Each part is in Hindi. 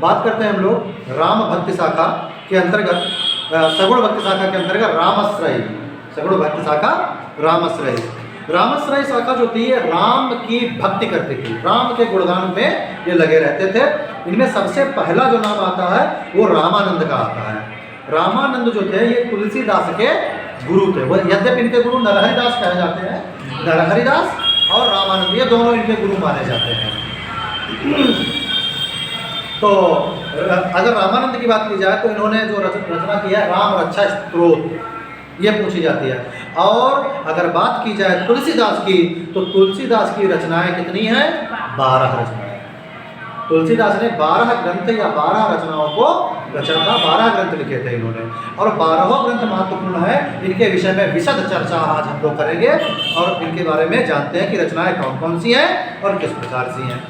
बात करते हैं हम लोग राम भक्ति शाखा के अंतर्गत, सगुण भक्ति शाखा के अंतर्गत रामाश्रय, सगुण भक्ति शाखा रामाश्रय। रामाश्रय शाखा जो थी ये राम की भक्ति करती थी, राम के गुणगान में ये लगे रहते थे। इनमें सबसे पहला जो नाम आता है वो रामानंद का आता है। रामानंद जो थे ये तुलसीदास के गुरु थे। वो यद्यपि इनके गुरु नरहरिदास कहे जाते हैं, नरहरिदास और रामानंद ये दोनों इनके गुरु माने जाते हैं। तो अगर रामानंद की बात की जाए तो इन्होंने जो रचना की है राम रक्षा स्तोत्र, ये पूछी जाती है। और अगर बात की जाए तुलसीदास की तो तुलसीदास की रचनाएं कितनी हैं? 12 रचनाएं। तुलसीदास ने 12 ग्रंथ या 12 रचनाओं को रचा था, 12 ग्रंथ लिखे थे इन्होंने। और 12 ग्रंथ महत्वपूर्ण है, इनके विषय में विशद चर्चा आज हम लोग करेंगे और इनके बारे में जानते हैं कि रचनाएं कौन कौन सी हैं और किस प्रकार सी हैं।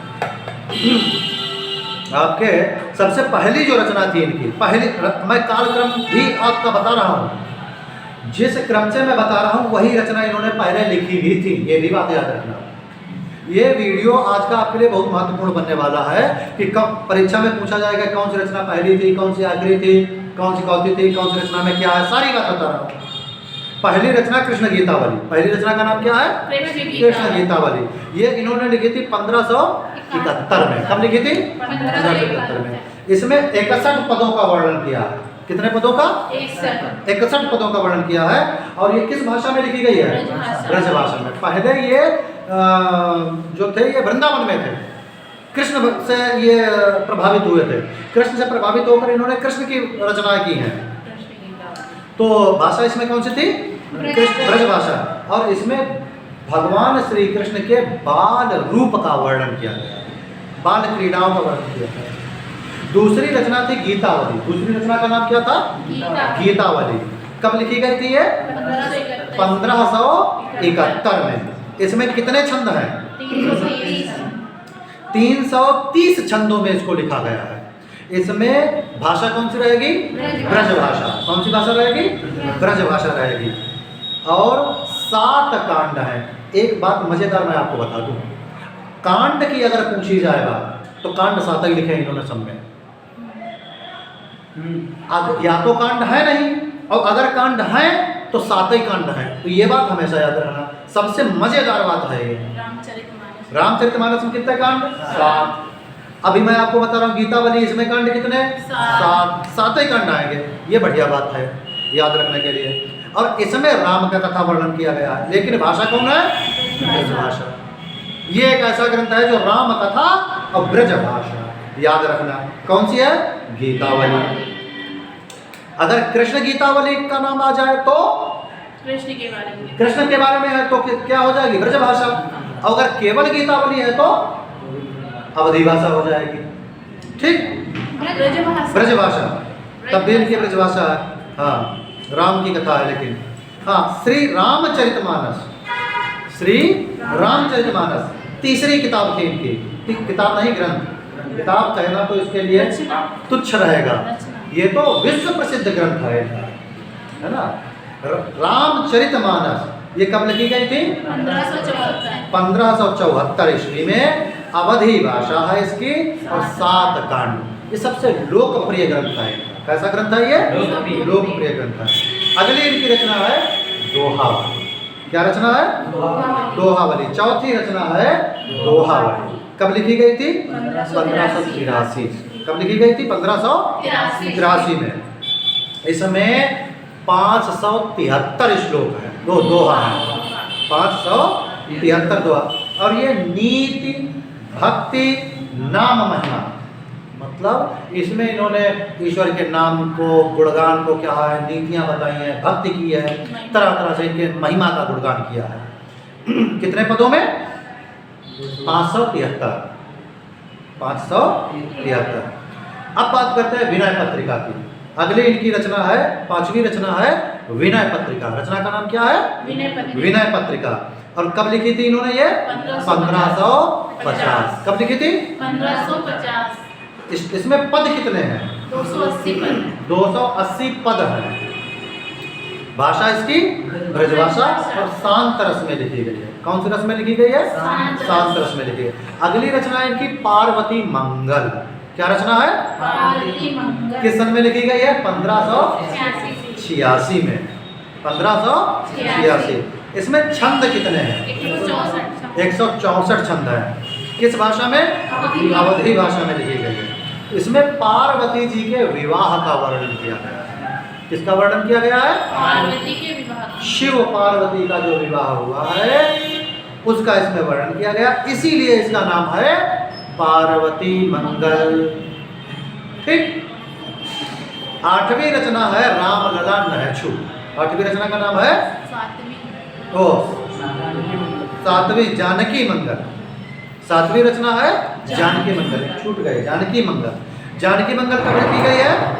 आपके सबसे पहली जो रचना थी इनकी, पहली मैं कालक्रम भी आपका बता रहा हूँ, जिस क्रम से मैं बता रहा हूँ वही रचना इन्होंने पहले लिखी भी थी, ये भी बात याद रखना। ये वीडियो आज का आपके लिए बहुत महत्वपूर्ण बनने वाला है कि कब परीक्षा में पूछा जाएगा कौन सी रचना पहली थी, कौन सी आखिरी थी, कौन सी चौथी थी, कौन सी रचना में क्या है, सारी बात बता रहा हूँ। पहली रचना कृष्ण गीतावली, पहली रचना का नाम क्या है? कृष्ण गीतावली। ये इन्होंने लिखी थी 1571 में। कब लिखी थी? 1571 में। इसमें 61 पदों का वर्णन किया है। कितने पदों का? 61 पदों का वर्णन किया है। और ये किस भाषा में लिखी गई है? ब्रजभाषा में। पहले ये जो थे ये वृंदावन में थे, कृष्ण से ये प्रभावित हुए थे। कृष्ण से प्रभावित होकर इन्होंने कृष्ण की रचना की है। तो भाषा इसमें कौन सी थी? ब्रज भाषा। और इसमें भगवान श्री कृष्ण के बाल रूप का वर्णन किया गया है, बाल क्रीड़ाओं का वर्णन किया गया है। दूसरी रचना थी गीतावली। दूसरी रचना का नाम क्या था? गीतावली। कब लिखी गई थी ये? 1571 में। इसमें कितने छंद हैं? 330 छंदों में इसको लिखा गया है। इसमें भाषा कौन सी रहेगी? ब्रज भाषा। कौन सी भाषा रहेगी? ब्रज भाषा रहेगी। और 7 कांड हैं। एक बात मजेदार मैं आपको बता दूं, कांड की अगर पूछी जाए बात तो कांड 7 ही लिखे इन्होंने सब में। या तो कांड है नहीं, और अगर कांड है तो 7 ही कांड है। तो ये बात हमेशा याद रखना, सबसे मजेदार बात है ये। रामचरितमानस में कितने कांड? 7। अभी मैं आपको बता रहा हूँ गीतावली, इसमें कांड कितने? 7 ही कांड आएंगे। ये बढ़िया बात है याद रखने के लिए। और इसमें राम का कथा वर्णन किया गया है, लेकिन भाषा कौन है? ब्रज भाषा। ये एक ऐसा ग्रंथ है जो राम कथा और ब्रज भाषा, याद रखना। कौन सी है? गीतावली। अगर कृष्ण गीतावली का नाम आ जाए तो कृष्ण के बारे में है तो क्या हो जाएगी? ब्रज भाषा। अगर केवल गीतावली है तो अवधी भाषा हो जाएगी। ठीक, ब्रज भाषा। तब भी इनकी ब्रज भाषा है। हाँ, राम की कथा है। लेकिन हाँ, श्री रामचरितमानस, श्री रामचरितमानस तीसरी किताब थी इनकी। किताब नहीं, ग्रंथ। किताब कहना तो इसके लिए तुच्छ रहेगा। ये तो विश्व प्रसिद्ध ग्रंथ है ना। रामचरितमानस ये कब लिखी गई थी? 1574 ईस्वी में। अवधी भाषा है इसकी और 7 कांड। ये सबसे लोकप्रिय ग्रंथ है। कैसा ग्रंथ है ये? लोकप्रिय ग्रंथ है। अगली इनकी रचना है दोहावली। क्या रचना है? दोहावली। चौथी रचना है दोहावली। कब लिखी गई थी? 1583। कब लिखी गई थी? 1583 में। इसमें 573 श्लोक हैं। दोहा है 573 दोहा। और ये नीति, भक्ति, नाम, महिमा, मतलब इसमें इन्होंने ईश्वर के नाम को, गुणगान को क्या है, नीतियाँ बताई हैं, भक्ति की है, तरह तरह से इनके महिमा का गुणगान किया है। कितने पदों में? 573। 573। अब बात करते हैं विनय पत्रिका की। अगली इनकी रचना है, 5वीं रचना है विनय पत्रिका। रचना का नाम क्या है? विनय पत्रिका। और कब लिखी थी इन्होंने ये? 1550। कब लिखी थी? 1550। इसमें पद कितने हैं? 280 पद। 280 पद हैं। भाषा इसकी ब्रजभाषा और शांत रस में लिखी गई है। कौन सी रस में लिखी गई है? शांत रस में लिखी है। अगली रचना इनकी पार्वती मंगल। क्या रचना है? पार्वती मंगल। किस सन में लिखी गई है? 1586 में। 1586। इसमें छंद कितने हैं? 164 छंद है। किस भाषा में? अवधी भाषा में लिखी गई है। इसमें पार्वती जी के विवाह का वर्णन किया गया है। किसका वर्णन किया गया है? पार्वती के विवाह। शिव पार्वती का जो विवाह हुआ है उसका इसमें वर्णन किया गया, इसीलिए इसका नाम है पार्वती मंगल। ठीक। 8वीं रचना है रामलला नहछू। 8वीं रचना का नाम है 7वीं जानकी मंगल। 7वीं रचना है जानकी मंगल। छूट गए, जानकी मंगल। जानकी मंगल कब लिखी गई है?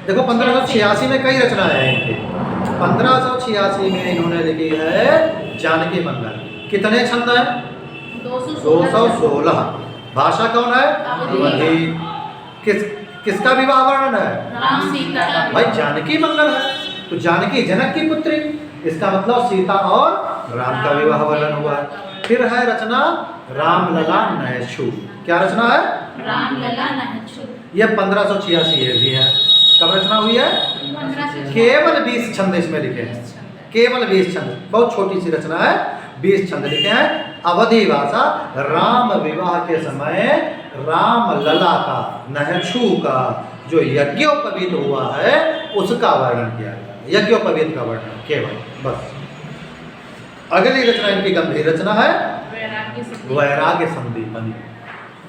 देखो 1586 में कई रचनाएं हैं इनकी। 1586 में इन्होंने लिखी है जानकी मंगल। कितने छंद हैं? 216। भाषा कौन है? अवधी। किसका विवाह वर्णन है? राम सीता। भाई जानकी मंगल है तो जानकी जनक की पुत्री, इसका मतलब सीता और राम का विवाह वर्णन हुआ है। फिर है रचना रामलला नहछू। क्या रचना है? रामलला नहछू। यह 1586 भी है। कब रचना हुई है? 1586। केवल 20 छंद इसमें लिखे हैं। केवल 20 छंद, बहुत छोटी सी रचना है। 20 छंद लिखे हैं। अवधी भाषा। राम विवाह के समय राम लला का, नहछू का जो यज्ञोपवीत हुआ है उसका वर्णन किया गया। यज्ञोपवीत का वर्णन केवल, बस। अगली रचना इनकी गंभीर रचना है वैराग्य संदीपनी।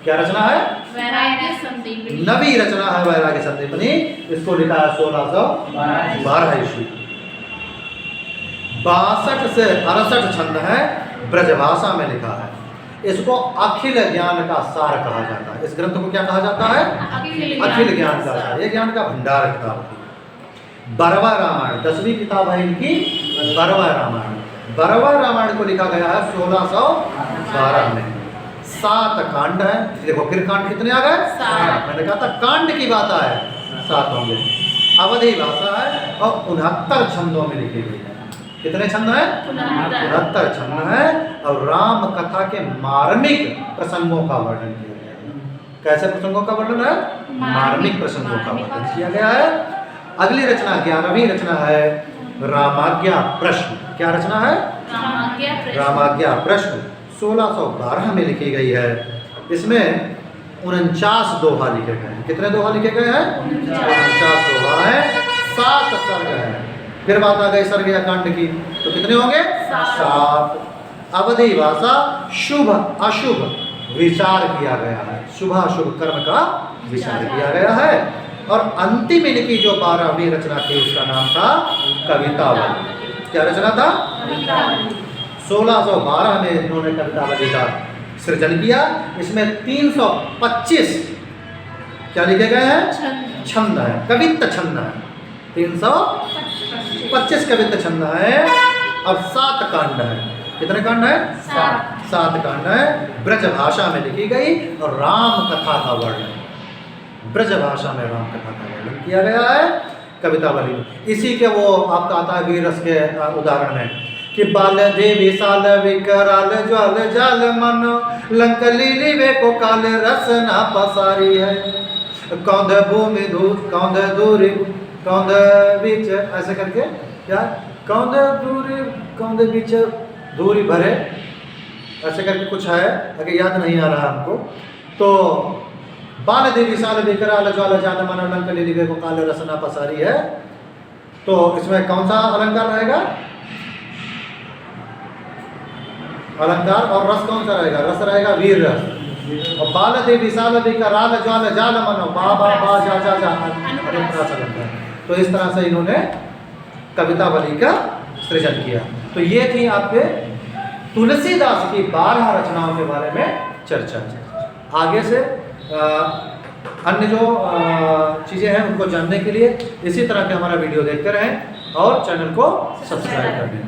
क्या रचना है? वैराग्य संदीपनी। 9वीं रचना है वैराग्य संदीपनी। इसको लिखा है 1612 ईस्वी। 62 से 68 छंद है, ब्रजभाषा में लिखा है। इसको अखिल ज्ञान का सार कहा जाता है। इस ग्रंथ को क्या कहा जाता है? अखिल ज्ञान का सार। ये ज्ञान का भंडार किताब थी। बरवा रामायण 10वीं किताब है इनकी, बरवा रामायण। बरवा रामायण को लिखा गया है 1612 में। 7 कांड है। देखो फिर कांड कितने आ गए? 7। मैंने कहा था कांड की बात आए 7 होंगे। अवधी भाषा है और 69 छंदों में लिखी गई है। कितने छंद हैं? 69 छंद है। और राम कथा के मार्मिक प्रसंगों का वर्णन किया गया है। कैसे प्रसंगों का वर्णन है? मार्मिक प्रसंगों का वर्णन किया गया है। अगली रचना 11वीं रचना है रामाज्ञा प्रश्न। क्या रचना है? रामाज्ञा प्रश्न। 1612 में लिखी गई है। इसमें 49 दोहा लिखे गए हैं। कितने दोहा लिखे गए हैं? 49 दोहा है। 7 सर्ग है। फिर बात आ गई सर्ग या कांड की, तो कितने होंगे? 7। अवधी भाषा। शुभ अशुभ विचार किया गया है। शुभ अशुभ कर्म का विचार किया गया है। और अंतिम इनकी जो 12वीं रचना थी उसका नाम था कवितावली। क्या रचना था? 1612 में इन्होंने कवितावली का सृजन किया। इसमें 325 क्या लिखे गए हैं? छंद है, कवित्त छंद है। 325 कवित्त छंद है और 7 कांड है। कितने कांड है? 7 कांड है। ब्रज भाषा में लिखी गई और राम कथा का वर्णन, ब्रज भाषा में राम कथा का वर्णन किया गया है कवितावली में। इसी के वो आपका आता है वीर रस के उदाहरण है कि बाल देवी साल विकराल ज्वाल जाल मन लंक लीली वे को काल रसना पसारी है। कौंध भूमि कौंध दूरी कौंध बीच, ऐसे करके क्या कौंध दूरी कौंध बीच दूरी भरे, ऐसे करके कुछ है, अगर याद नहीं आ रहा हमको। तो बाल देवी साल विकराल ज्वाल जाल मन लंक लीली वे को काल रसना पसारी है। तो इसमें कौन सा अलंकार रहेगा? अलंकार और रस कौन सा रहेगा? रस रहेगा वीर रस। और बाल देवी साल विकराल ज्वाल जाल मन बा बा बा जा जा जा अनुप्रास अलंकार। तो इस तरह से इन्होंने कवितावली का सृजन किया। तो ये थी आपके तुलसीदास की 12 रचनाओं के बारे में चर्चा। आगे से अन्य जो चीज़ें हैं उनको जानने के लिए इसी तरह के हमारा वीडियो देखते रहें और चैनल को सब्सक्राइब कर दें।